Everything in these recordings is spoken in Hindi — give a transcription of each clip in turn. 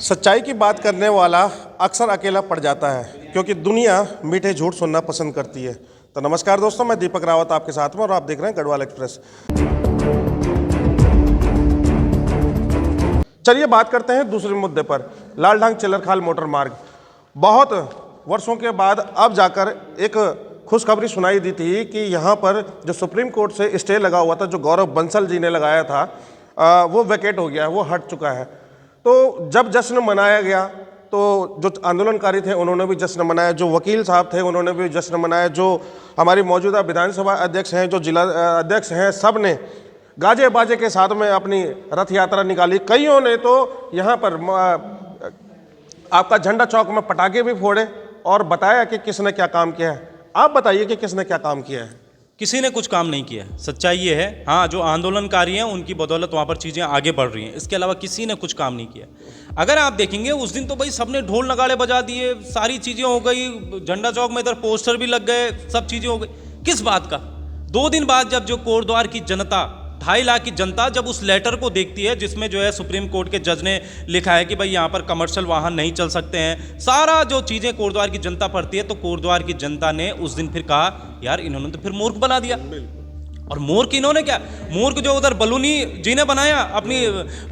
सच्चाई की बात करने वाला अक्सर अकेला पड़ जाता है क्योंकि दुनिया मीठे झूठ सुनना पसंद करती है। तो नमस्कार दोस्तों, मैं दीपक रावत आपके साथ में और आप देख रहे हैं गढ़वाल एक्सप्रेस। चलिए बात करते हैं दूसरे मुद्दे पर, लालढांग चिल्लरखाल मोटर मार्ग। बहुत वर्षों के बाद अब जाकर एक खुशखबरी सुनाई दी थी कि यहाँ पर जो सुप्रीम कोर्ट से स्टे लगा हुआ था, जो गौरव बंसल जी ने लगाया था, वो वैकेट हो गया है, वो हट चुका है। तो जब जश्न मनाया गया तो जो आंदोलनकारी थे उन्होंने भी जश्न मनाया, जो वकील साहब थे उन्होंने भी जश्न मनाया, जो हमारी मौजूदा विधानसभा अध्यक्ष हैं, जो जिला अध्यक्ष हैं, सब ने गाजे बाजे के साथ में अपनी रथ यात्रा निकाली। कईयों ने तो यहाँ पर आपका झंडा चौक में पटाखे भी फोड़े और बताया कि किसने क्या काम किया है। आप बताइए कि किसने क्या काम किया है। किसी ने कुछ काम नहीं किया, सच्चाई ये है। हाँ, जो आंदोलनकारी हैं उनकी बदौलत वहाँ पर चीज़ें आगे बढ़ रही हैं, इसके अलावा किसी ने कुछ काम नहीं किया। अगर आप देखेंगे उस दिन तो भाई सबने ढोल नगाड़े बजा दिए, सारी चीज़ें हो गई, झंडा चौक में इधर पोस्टर भी लग गए, सब चीज़ें हो गई। किस बात का? 2 दिन बाद जब जो कोटद्वार की जनता, 2.5 लाख की जनता जब उस लेटर को देखती है जिसमें जो है सुप्रीम कोर्ट के जज ने लिखा है कि भाई यहाँ पर कमर्शियल वाहन नहीं चल सकते हैं, सारा जो चीज़ें कोटद्वार की जनता पढ़ती है, तो कोटद्वार की जनता ने उस दिन फिर कहा यार इन्होंने तो फिर मूर्ख बना दिया। और मूर्ख इन्होंने क्या, मूर्ख जो उधर बलूनी जी ने बनाया अपनी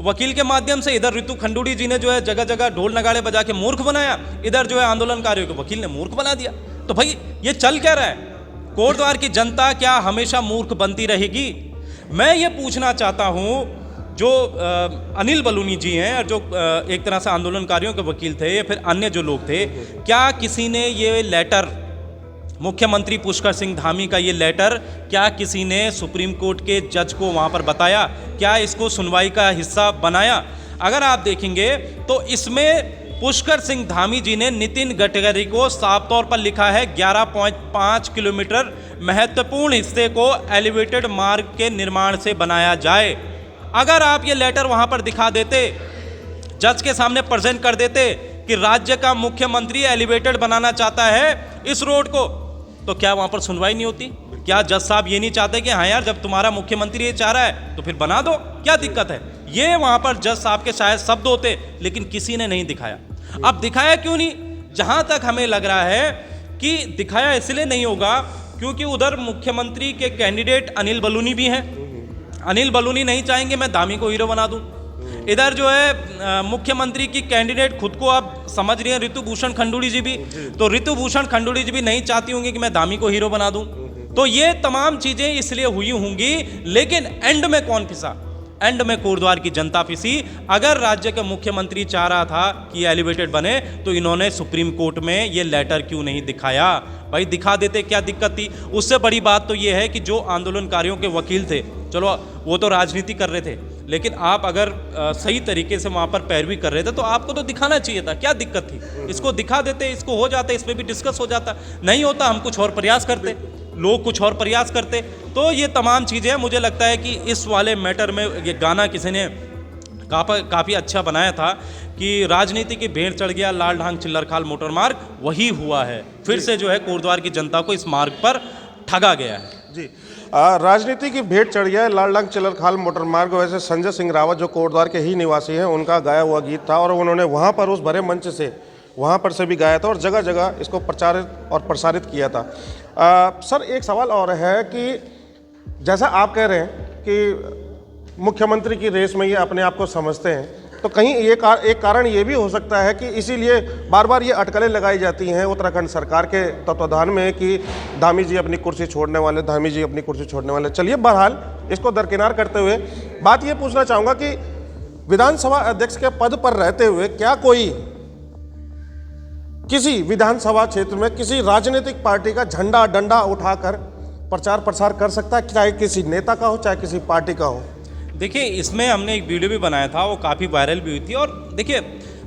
वकील के माध्यम से, इधर ऋतु खंडूड़ी जी ने जो है जगह जगह ढोल नगाड़े बजा के मूर्ख बनाया, इधर जो है आंदोलनकारियों के वकील ने मूर्ख बना दिया। तो भाई ये चल क्या रहा है? कोटद्वार की जनता क्या हमेशा मूर्ख बनती रहेगी? मैं ये पूछना चाहता हूँ, जो अनिल बलूनी जी हैं और जो एक तरह से आंदोलनकारियों के वकील थे या फिर अन्य जो लोग थे, क्या किसी ने ये लेटर, मुख्यमंत्री पुष्कर सिंह धामी का ये लेटर, क्या किसी ने सुप्रीम कोर्ट के जज को वहाँ पर बताया? क्या इसको सुनवाई का हिस्सा बनाया? अगर आप देखेंगे तो इसमें पुष्कर सिंह धामी जी ने नितिन गडकरी को साफ तौर पर लिखा है 11.5 किलोमीटर महत्वपूर्ण हिस्से को एलिवेटेड मार्ग के निर्माण से बनाया जाए। अगर आप ये लेटर वहां पर दिखा देते, जज के सामने प्रेजेंट कर देते कि राज्य का मुख्यमंत्री एलिवेटेड बनाना चाहता है इस रोड को, तो क्या वहां पर सुनवाई नहीं होती? क्या जज साहब ये नहीं चाहते कि हाँ यार जब तुम्हारा मुख्यमंत्री ये चाह रहा है तो फिर बना दो, क्या दिक्कत है? ये वहां पर जज साहब के शायद शब्द होते, लेकिन किसी ने नहीं दिखाया। अब दिखाया क्यों नहीं? जहां तक हमें लग रहा है कि दिखाया इसलिए नहीं होगा क्योंकि उधर मुख्यमंत्री के कैंडिडेट अनिल बलूनी भी हैं। अनिल बलूनी नहीं चाहेंगे मैं धामी को हीरो बना दूं। इधर जो है मुख्यमंत्री की कैंडिडेट खुद को आप समझ रही हैं ऋतु भूषण खंडूड़ी जी भी, तो ऋतु भूषण खंडूड़ी जी भी नहीं चाहती होंगी कि मैं धामी को हीरो बना दूं। तो ये तमाम चीजें इसलिए हुई होंगी, लेकिन एंड में कौन फिसा? एंड में कोटद्वार की जनता फिसी। अगर राज्य का मुख्यमंत्री चाह रहा था कि एलिवेटेड बने तो इन्होंने सुप्रीम कोर्ट में ये लेटर क्यों नहीं दिखाया? भाई दिखा देते, क्या दिक्कत थी? उससे बड़ी बात तो ये है कि जो आंदोलनकारियों के वकील थे, चलो वो तो राजनीति कर रहे थे, लेकिन आप अगर सही तरीके से वहाँ पर पैरवी कर रहे थे तो आपको तो दिखाना चाहिए था। क्या दिक्कत थी? इसको दिखा देते, इसको हो जाता, इस पर भी डिस्कस हो जाता। नहीं होता, हम कुछ और प्रयास करते, लोग कुछ और प्रयास करते। तो ये तमाम चीज़ें मुझे लगता है कि इस वाले मैटर में ये गाना किसी ने काफ़ी अच्छा बनाया था कि राजनीति की भेंट चढ़ गया लालढांग चिल्लरखाल मोटर मार्ग, वही हुआ है। फिर से जो है कोटद्वार की जनता को इस मार्ग पर ठगा गया है। जी, राजनीति की भेंट चढ़ गया है लालढांग चिल्लरखाल मोटर मार्ग। वैसे संजय सिंह रावत जो कोटद्वार के ही निवासी हैं, उनका गाया हुआ गीत था और उन्होंने वहाँ पर उस भरे मंच से वहाँ पर से भी गाया था और जगह जगह इसको प्रचारित और प्रसारित किया था। सर एक सवाल और है कि जैसा आप कह रहे हैं कि मुख्यमंत्री की रेस में ये अपने आप को समझते हैं, तो कहीं एक कारण ये भी हो सकता है कि इसीलिए बार बार ये अटकलें लगाई जाती हैं उत्तराखंड सरकार के तत्वाधान में कि धामी जी अपनी कुर्सी छोड़ने वाले, धामी जी अपनी कुर्सी छोड़ने वाले। चलिए बहरहाल इसको दरकिनार करते हुए बात ये पूछना चाहूँगा कि विधानसभा अध्यक्ष के पद पर रहते हुए क्या कोई किसी विधानसभा क्षेत्र में किसी राजनीतिक पार्टी का झंडा डंडा उठाकर प्रचार प्रसार कर सकता है, चाहे किसी नेता का हो चाहे किसी पार्टी का हो? देखिए, इसमें हमने एक वीडियो भी बनाया था, वो काफ़ी वायरल भी हुई थी। और देखिए,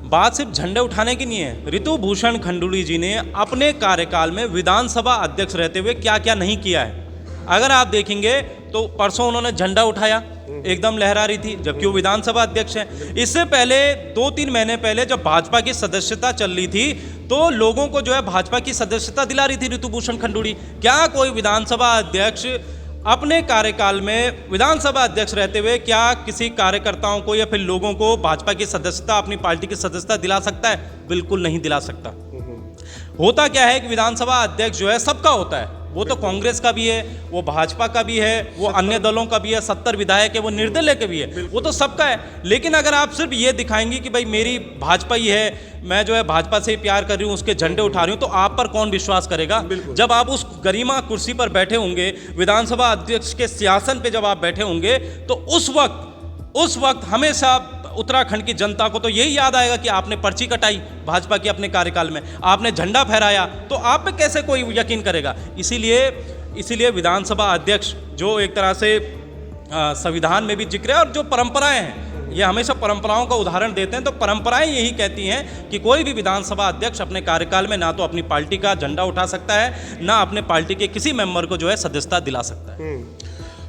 बात सिर्फ झंडे उठाने की नहीं है। ऋतु भूषण खंडूड़ी जी ने अपने कार्यकाल में विधानसभा अध्यक्ष रहते हुए क्या क्या नहीं किया है। अगर आप देखेंगे तो परसों उन्होंने झंडा उठाया, एकदम लहरा रही थी, जबकि वो विधानसभा अध्यक्ष हैं। इससे पहले 2-3 महीने पहले जब भाजपा की सदस्यता चल रही थी तो लोगों को जो है भाजपा की सदस्यता दिला रही थी ऋतु भूषण खंडूड़ी। क्या कोई विधानसभा अध्यक्ष अपने कार्यकाल में विधानसभा अध्यक्ष रहते हुए क्या किसी कार्यकर्ताओं को या फिर लोगों को भाजपा की सदस्यता, अपनी पार्टी की सदस्यता दिला सकता है? बिल्कुल नहीं दिला सकता। होता क्या है कि विधानसभा अध्यक्ष जो है सबका होता है, वो तो कांग्रेस का भी है, वो भाजपा का भी है, वो अन्य दलों का भी है, 70 विधायक है, वो निर्दलीय के भी है, वो तो सबका है। लेकिन अगर आप सिर्फ ये दिखाएंगे कि भाई मेरी भाजपा ही है, मैं जो है भाजपा से ही प्यार कर रही हूँ, उसके झंडे उठा रही हूँ, तो आप पर कौन विश्वास करेगा? जब आप उस गरिमा कुर्सी पर बैठे होंगे, विधानसभा अध्यक्ष के सिंहासन पे जब आप बैठे होंगे, तो उस वक्त हमेशा उत्तराखंड की जनता को तो यही याद आएगा कि आपने पर्ची कटाई भाजपा की अपने कार्यकाल में, आपने झंडा फहराया, तो आप पे कैसे कोई यकीन करेगा? इसीलिए विधानसभा अध्यक्ष जो एक तरह से संविधान में भी जिक्र है, और जो परंपराएं हैं, ये हमेशा परंपराओं का उदाहरण देते हैं, तो परंपराएं यही कहती हैं कि कोई भी विधानसभा अध्यक्ष अपने कार्यकाल में ना तो अपनी पार्टी का झंडा उठा सकता है, ना अपने पार्टी के किसी मेंबर को जो है सदस्यता दिला सकता है।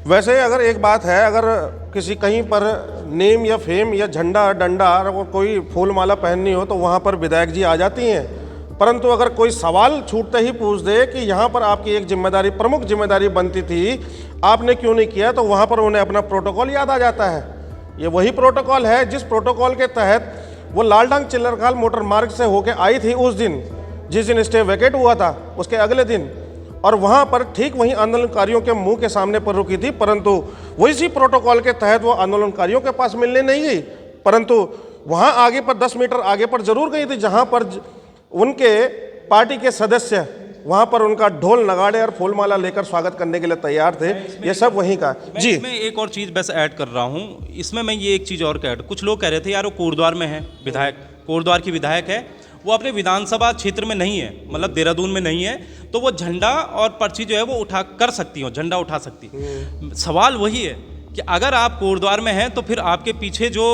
वैसे अगर एक बात है, अगर किसी कहीं पर नेम या फेम या झंडा डंडा और कोई फूल माला पहननी हो तो वहाँ पर विधायक जी आ जाती हैं, परंतु अगर कोई सवाल छूटते ही पूछ दे कि यहाँ पर आपकी एक जिम्मेदारी, प्रमुख जिम्मेदारी बनती थी, आपने क्यों नहीं किया, तो वहाँ पर उन्हें अपना प्रोटोकॉल याद आ जाता है। ये वही प्रोटोकॉल है जिस प्रोटोकॉल के तहत वो लालढांग चिल्लरखाल मोटर मार्ग से होके आई थी उस दिन, जिस दिन स्टे वैकेट हुआ था उसके अगले दिन, और वहाँ पर ठीक वहीं आंदोलनकारियों के मुंह के सामने पर रुकी थी, परंतु वही प्रोटोकॉल के तहत वो आंदोलनकारियों के पास मिलने नहीं गई, परंतु वहाँ आगे पर 10 मीटर आगे पर जरूर गई थी, जहाँ पर उनके पार्टी के सदस्य वहाँ पर उनका ढोल नगाड़े और फूलमाला लेकर स्वागत करने के लिए तैयार थे। ये सब वहीं का जी। इसमें एक और चीज़ बस ऐड कर रहा हूँ, इसमें मैं ये एक चीज़ और कह रहा, कुछ लोग कह रहे थे यार वो कोटद्वार में है विधायक, कोटद्वार की विधायक है, वो अपने विधानसभा क्षेत्र में नहीं है, मतलब देहरादून में नहीं है, तो वो झंडा और पर्ची जो है वो उठा कर सकती हो, झंडा उठा सकती। सवाल वही है कि अगर आप कोटद्वार में हैं तो फिर आपके पीछे जो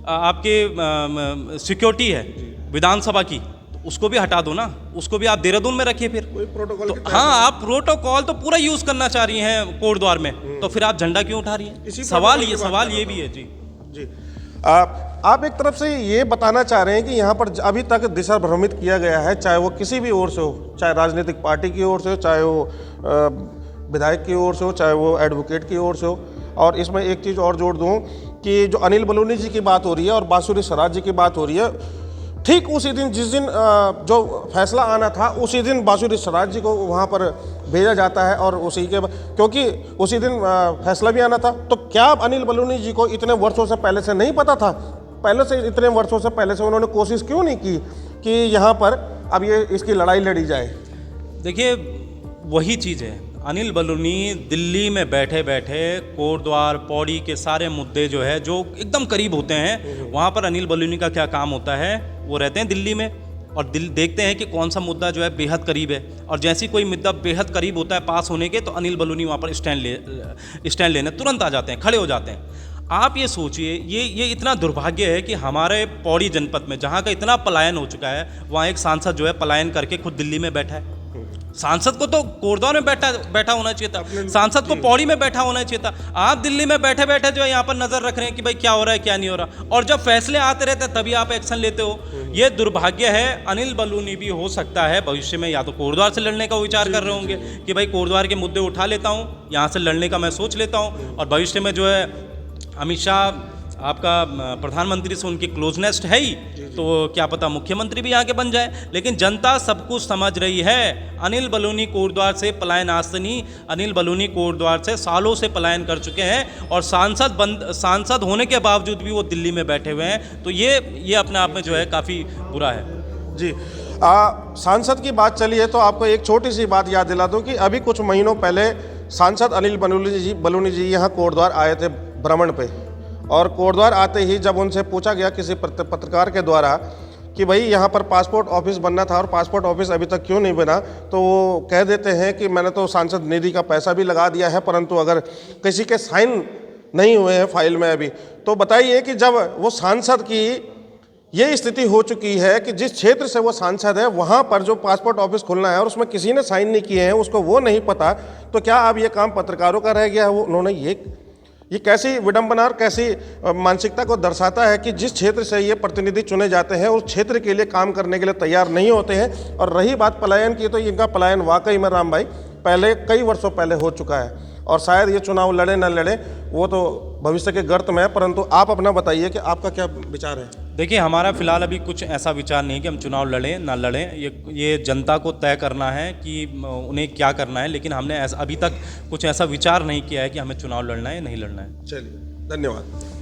आपके सिक्योरिटी है विधानसभा की, तो उसको भी हटा दो ना, उसको भी आप देहरादून में रखिए फिर। कोई प्रोटोकॉल तो हाँ, आप प्रोटोकॉल तो पूरा यूज़ करना चाह रही हैं कोटद्वार में, तो फिर आप झंडा क्यों उठा रही हैं? सवाल ये भी है जी। जी, आप एक तरफ से ये बताना चाह रहे हैं कि यहाँ पर अभी तक दिशा भ्रमित किया गया है, चाहे वो किसी भी ओर से हो, चाहे राजनीतिक पार्टी की ओर से हो, चाहे वो विधायक की ओर से हो, चाहे वो एडवोकेट की ओर से हो। और इसमें एक चीज़ और जोड़ दूँ कि जो अनिल बलूनी जी की बात हो रही है और बांसुरी स्वराज जी की बात हो रही है, ठीक उसी दिन जिस दिन जो फैसला आना था उसी दिन बांसुरी स्वराज जी को वहाँ पर भेजा जाता है, और उसी के क्योंकि उसी दिन फैसला भी आना था, तो क्या अनिल बलूनी जी को इतने वर्षों से पहले से नहीं पता था? पहले से इतने वर्षों से पहले से उन्होंने कोशिश क्यों नहीं की कि यहाँ पर अब ये इसकी लड़ाई लड़ी जाए? देखिए, वही चीज़ है, अनिल बलूनी दिल्ली में बैठे बैठे कोटद्वार पौड़ी के सारे मुद्दे जो है जो एकदम करीब होते हैं, वहाँ पर अनिल बलूनी का क्या काम होता है, वो रहते हैं दिल्ली में और देखते हैं कि कौन सा मुद्दा जो है बेहद करीब है, और जैसे कोई मुद्दा बेहद करीब होता है पास होने के, तो अनिल बलूनी वहाँ पर स्टैंड लेने तुरंत आ जाते हैं, खड़े हो जाते हैं। आप ये सोचिए, ये इतना दुर्भाग्य है कि हमारे पौड़ी जनपद में जहाँ का इतना पलायन हो चुका है, वहाँ एक सांसद जो है पलायन करके खुद दिल्ली में बैठा है। सांसद को तो कोटद्वार में बैठा होना चाहिए था, सांसद को पौड़ी में बैठा होना चाहिए था। आप दिल्ली में बैठे बैठे जो है यहाँ पर नजर रख रहे हैं कि भाई क्या हो रहा है क्या नहीं हो रहा, और जब फैसले आते रहते हैं तभी आप एक्शन लेते हो। ये दुर्भाग्य है। अनिल बलूनी भी हो सकता है भविष्य में या तो कोटद्वार से लड़ने का विचार कर रहे होंगे कि भाई कोटद्वार के मुद्दे उठा लेता हूँ, यहाँ से लड़ने का मैं सोच लेता हूँ, और भविष्य में जो है अमित शाह आपका प्रधानमंत्री से उनकी क्लोजनेस है ही, तो क्या पता मुख्यमंत्री भी आगे बन जाए। लेकिन जनता सब कुछ समझ रही है। अनिल बलूनी कोटद्वार से पलायन आज से नहीं, अनिल बलूनी कोटद्वार से सालों से पलायन कर चुके हैं, और सांसद होने के बावजूद भी वो दिल्ली में बैठे हुए हैं। तो ये अपने आप में जो है काफ़ी बुरा है जी। सांसद की बात चली है तो आपको एक छोटी सी बात याद दिला दूं कि अभी कुछ महीनों पहले सांसद अनिल बलूनी जी यहाँ कोटद्वार आए थे भ्रमण पे, और कोटद्वार आते ही जब उनसे पूछा गया किसी पत्रकार के द्वारा कि भाई यहाँ पर पासपोर्ट ऑफिस बनना था और पासपोर्ट ऑफिस अभी तक क्यों नहीं बना, तो वो कह देते हैं कि मैंने तो सांसद निधि का पैसा भी लगा दिया है, परंतु अगर किसी के साइन नहीं हुए हैं फाइल में अभी। तो बताइए कि जब वो सांसद की ये स्थिति हो चुकी है कि जिस क्षेत्र से वो सांसद है वहाँ पर जो पासपोर्ट ऑफिस खुलना है और उसमें किसी ने साइन नहीं किए हैं, उसको वो नहीं पता, तो क्या अब ये काम पत्रकारों का रह गया है? उन्होंने ये कैसी विडंबना और कैसी मानसिकता को दर्शाता है कि जिस क्षेत्र से ये प्रतिनिधि चुने जाते हैं उस क्षेत्र के लिए काम करने के लिए तैयार नहीं होते हैं। और रही बात पलायन की, तो इनका पलायन वाकई में राम भाई पहले कई वर्षों पहले हो चुका है, और शायद ये चुनाव लड़े न लड़े वो तो भविष्य के गर्त में है, परंतु आप अपना बताइए कि आपका क्या विचार है। देखिए, हमारा फिलहाल अभी कुछ ऐसा विचार नहीं है कि हम चुनाव लड़ें ना लड़ें, ये जनता को तय करना है कि उन्हें क्या करना है, लेकिन हमने अभी तक कुछ ऐसा विचार नहीं किया है कि हमें चुनाव लड़ना है या नहीं लड़ना है। चलिए, धन्यवाद।